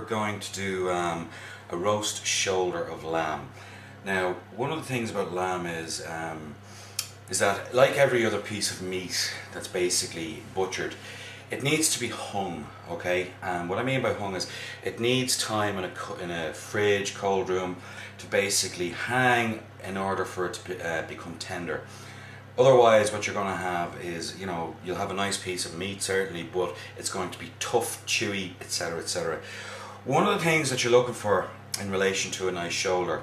going to do a roast shoulder of lamb. Now, one of the things about lamb is that, like every other piece of meat that's basically butchered, it needs to be hung, okay? And what I mean by hung is it needs time in a fridge, cold room, to basically hang in order for it to become tender. Otherwise, what you're going to have is, you know, you'll have a nice piece of meat certainly, but it's going to be tough, chewy, etc., etc. One of the things that you're looking for in relation to a nice shoulder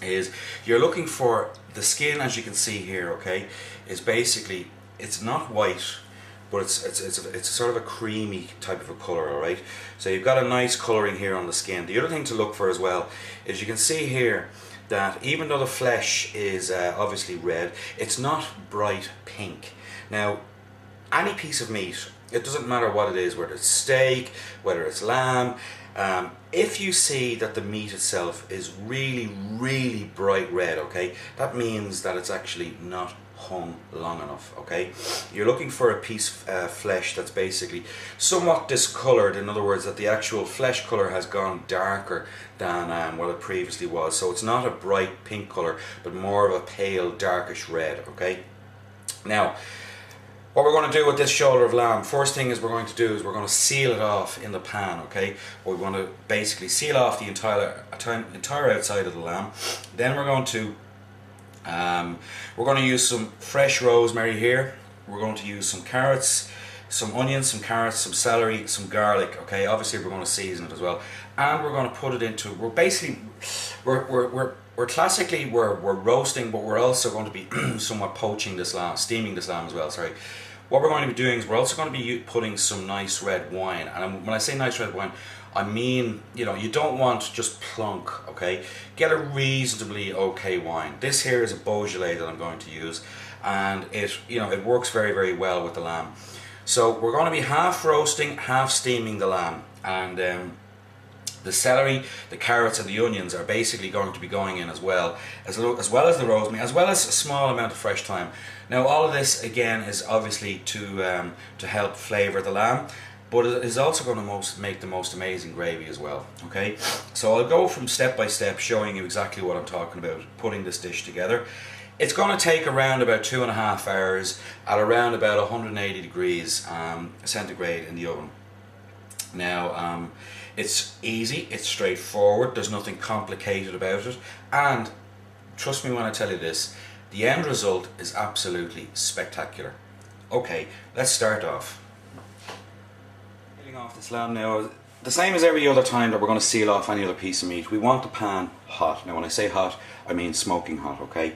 is you're looking for the skin, as you can see here, okay, is basically, it's not white, but it's sort of a creamy type of a colour, alright? So you've got a nice colouring here on the skin. The other thing to look for as well is you can see here that even though the flesh is obviously red, it's not bright pink. Now, any piece of meat, it doesn't matter what it is, whether it's steak, whether it's lamb, if you see that the meat itself is really, really bright red, okay, that means that it's actually not hung long enough, okay? You're looking for a piece of flesh that's basically somewhat discolored, in other words, that the actual flesh color has gone darker than what it previously was. So it's not a bright pink color, but more of a pale, darkish red, okay? Now, what we're going to do with this shoulder of lamb, first thing is we're going to seal it off in the pan, okay? We're going to basically seal off the entire outside of the lamb. Then we're going to use some fresh rosemary here. We're going to use some carrots, some onions, some carrots, some celery, some garlic, okay? Obviously we're going to season it as well. And we're going to put it into, we're classically roasting, but we're also going to be somewhat poaching this lamb, steaming this lamb as well, sorry. What we're going to be doing is we're also going to be putting some nice red wine. And when I say nice red wine, I mean, you know, you don't want just plunk, okay? Get a reasonably okay wine. This here is a Beaujolais that I'm going to use, and it, you know, it works very, very well with the lamb. So we're going to be half roasting, half steaming the lamb, and the celery, the carrots and the onions are basically going to be going in as well as the rosemary, as well as a small amount of fresh thyme. Now all of this again is obviously to help flavour the lamb, but it is also going to make the most amazing gravy as well, okay? So I'll go from step by step showing you exactly what I'm talking about, putting this dish together. It's going to take around about 2.5 hours at around about 180 degrees centigrade in the oven. Now, it's easy, it's straightforward, there's nothing complicated about it, and trust me when I tell you this, the end result is absolutely spectacular. Okay, let's start off. Peeling off this lamb now, the same as every other time that we're going to seal off any other piece of meat, we want the pan hot. Now when I say hot, I mean smoking hot, okay?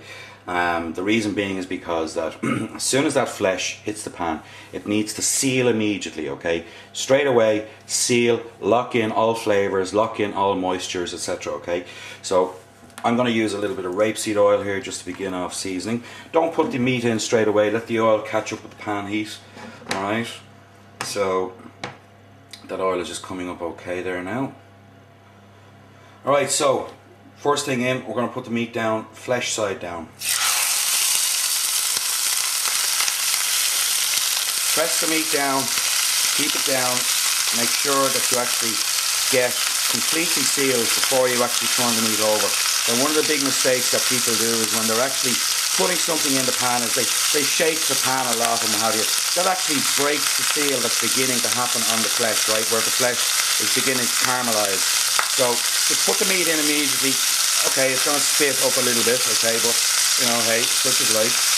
The reason being is because that as soon as that flesh hits the pan, it needs to seal immediately, okay? Straight away, seal, lock in all flavors, lock in all moistures, etc., okay? So I'm going to use a little bit of rapeseed oil here just to begin off seasoning. Don't put the meat in straight away, let the oil catch up with the pan heat, alright? So that oil is just coming up okay there now. Alright, so first thing in, we're going to put the meat down, flesh side down. Press the meat down, keep it down, make sure that you actually get completely sealed before you actually turn the meat over. And one of the big mistakes that people do is when they're actually putting something in the pan is they shake the pan a lot and what have you. That actually breaks the seal that's beginning to happen on the flesh, right, where the flesh is beginning to caramelize. So just put the meat in immediately. Okay, it's going to spit up a little bit, okay, but you know, hey, such is life.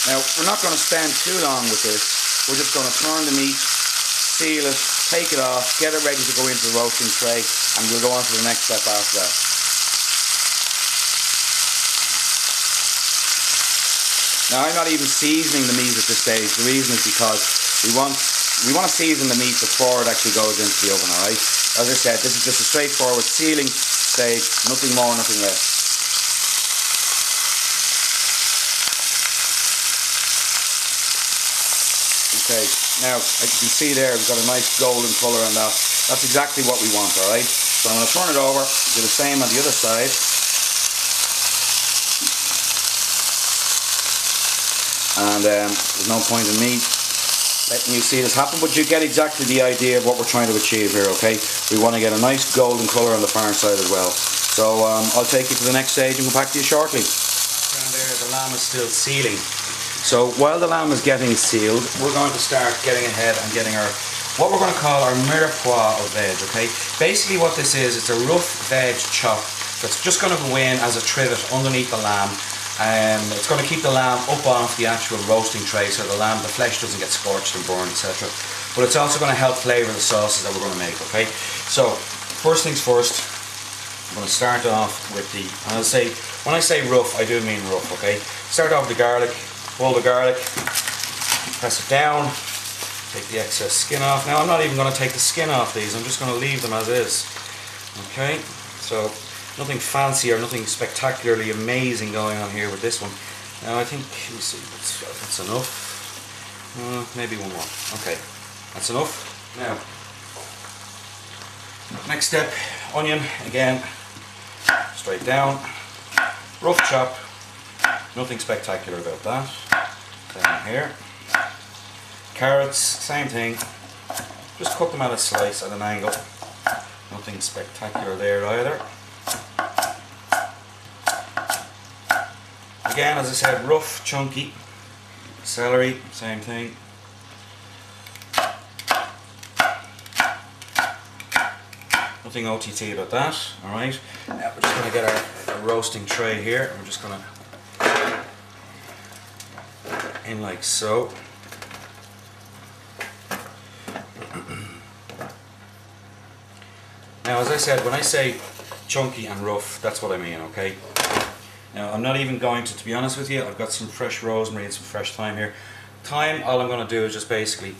Now, we're not going to spend too long with this. We're just going to turn the meat, seal it, take it off, get it ready to go into the roasting tray, and we'll go on to the next step after that. Now, I'm not even seasoning the meat at this stage. The reason is because we want to season the meat before it actually goes into the oven, alright? As I said, this is just a straightforward sealing stage, nothing more, nothing less. Okay, now as you can see there, we've got a nice golden colour on that. That's exactly what we want, alright? So I'm going to turn it over, do the same on the other side. And there's no point in me letting you see this happen, but you get exactly the idea of what we're trying to achieve here, okay? We want to get a nice golden colour on the far side as well. So I'll take you to the next stage and come back to you shortly. Down there, the lamb is still sealing. So while the lamb is getting sealed, we're going to start getting ahead and getting our, what we're going to call our mirepoix of veg, okay? Basically what this is, it's a rough veg chop that's just going to go in as a trivet underneath the lamb. It's going to keep the lamb up off the actual roasting tray so the flesh doesn't get scorched and burned, etc. But it's also going to help flavour the sauces that we're going to make, okay? So, first things first, I'm going to start off with the, and when I say rough, I do mean rough, okay? Start off with the garlic, pull the garlic, press it down, take the excess skin off. Now I'm not even going to take the skin off these, I'm just going to leave them as is. Okay, so nothing fancy or nothing spectacularly amazing going on here with this one. Now I think, let me see, that's enough. Maybe one more. Okay, that's enough. Now, next step, onion, again, straight down, rough chop, nothing spectacular about that. Down here. Carrots, same thing, just cut them at a slice at an angle, nothing spectacular there either. Again, as I said, rough, chunky. Celery, same thing. Nothing OTT about that, alright. Now we're just going to get our roasting tray here, and we're just going to in like so. Now, as I said, when I say chunky and rough, that's what I mean, okay? Now, I'm not even going to be honest with you, I've got some fresh rosemary and some fresh thyme here. Thyme, all I'm going to do is just basically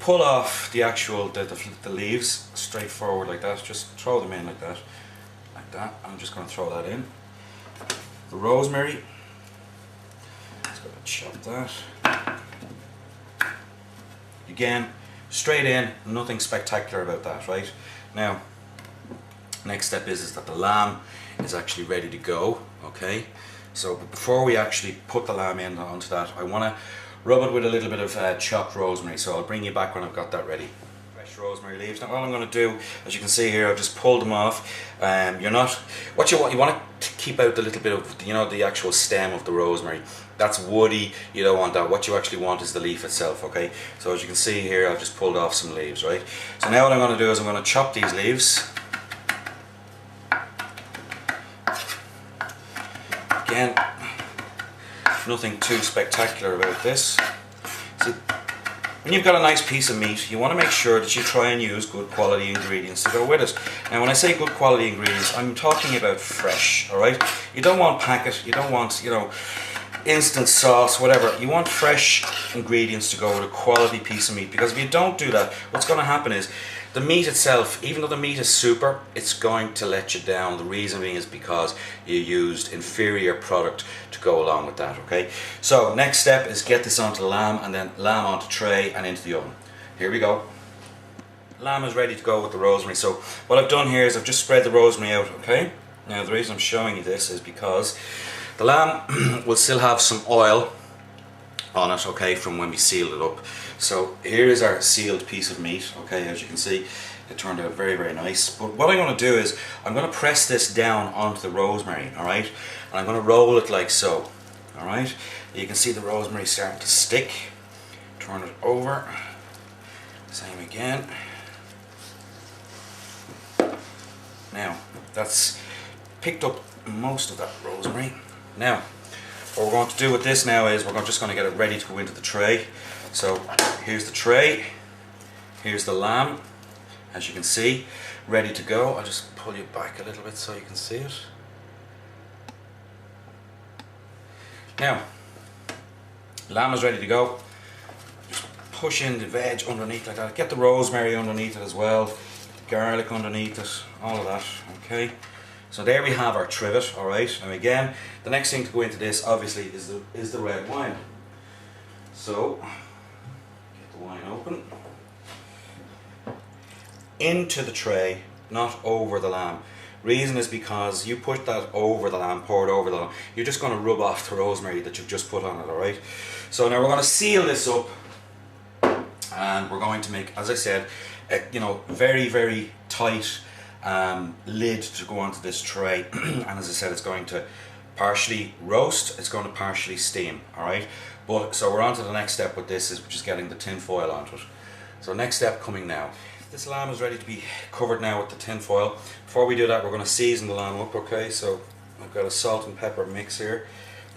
pull off the actual, the leaves, straightforward like that, just throw them in like that. I'm just going to throw that in. The rosemary, just going to chop that. Again, straight in, nothing spectacular about that, right? Now, next step is that the lamb is actually ready to go, okay? So before we actually put the lamb in onto that, I want to rub it with a little bit of chopped rosemary, so I'll bring you back when I've got that ready. Fresh rosemary leaves. Now all I'm going to do, as you can see here, I've just pulled them off. You want to keep out the little bit of, the actual stem of the rosemary. That's woody, you don't want that. What you actually want is the leaf itself, okay? So as you can see here, I've just pulled off some leaves, right? So now what I'm going to do is I'm going to chop these leaves. Again, nothing too spectacular about this. See, when you've got a nice piece of meat, you want to make sure that you try and use good quality ingredients to go with it. Now when I say good quality ingredients, I'm talking about fresh, alright? You don't want packet, you don't want, instant sauce, whatever. You want fresh ingredients to go with a quality piece of meat, because if you don't do that, what's going to happen is the meat itself, even though the meat is super, it's going to let you down. The reason being is because you used inferior product to go along with that, okay? So next step is get this onto the lamb, and then lamb onto tray and into the oven. Here we go. Lamb is ready to go with the rosemary. So what I've done here is I've just spread the rosemary out, okay? Now the reason I'm showing you this is because the lamb will still have some oil on it, okay, from when we sealed it up. So here is our sealed piece of meat, okay, as you can see, it turned out very, very nice. But what I'm going to do is I'm going to press this down onto the rosemary, alright, and I'm going to roll it like so, alright. You can see the rosemary starting to stick. Turn it over, same again. Now, that's picked up most of that rosemary. Now, what we're going to do with this now is we're just going to get it ready to go into the tray. So here's the tray, here's the lamb, as you can see, ready to go. I'll just pull you back a little bit so you can see it. Now, lamb is ready to go. Just push in the veg underneath like that. Get the rosemary underneath it as well, the garlic underneath it, all of that, okay? So there we have our trivet, alright. Now again, the next thing to go into this obviously is the red wine. So, get the wine open. Into the tray, not over the lamb. Reason is because you put that over the lamb, pour it over the lamb, you're just going to rub off the rosemary that you've just put on it, alright? So now we're going to seal this up And we're going to make, as I said, you know, very, very tight lid to go onto this tray. And as I said, it's going to partially roast, it's going to partially steam, alright? But so we're on to the next step with this, is just getting the tin foil onto it. So next step coming now. This lamb is ready to be covered now with the tin foil. Before we do that, we're going to season the lamb up, okay? So I've got a salt and pepper mix here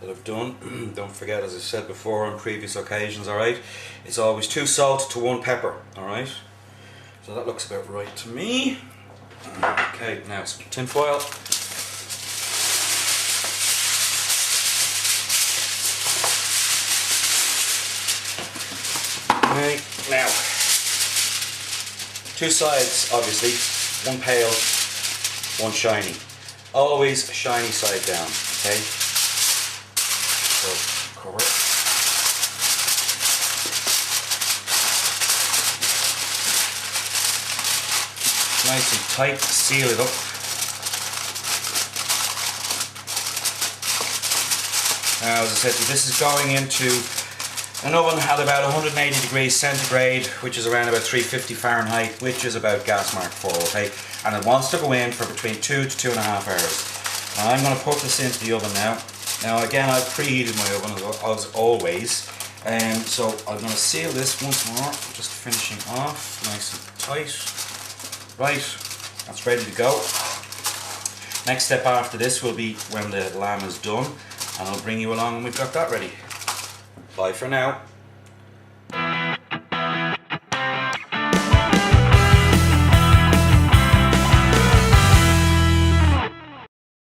that I've done. Don't forget, as I said before on previous occasions, alright? It's always 2 salt to 1 pepper, alright? So that looks about right to me. Okay, now some tin foil. Okay, now 2 sides, obviously, 1 pale, 1 shiny. Always shiny side down, okay? So cover it. Nice and tight, seal it up. Now, as I said, this is going into an oven at about 180 degrees centigrade, which is around about 350 Fahrenheit, which is about gas mark 4, okay? And it wants to go in for between 2 to 2.5 hours. Now I'm going to put this into the oven now. Now again, I've preheated my oven as always. So I'm going to seal this once more, just finishing off, nice and tight. Right, that's ready to go. Next step after this will be when the lamb is done, and I'll bring you along when we've got that ready. Bye for now.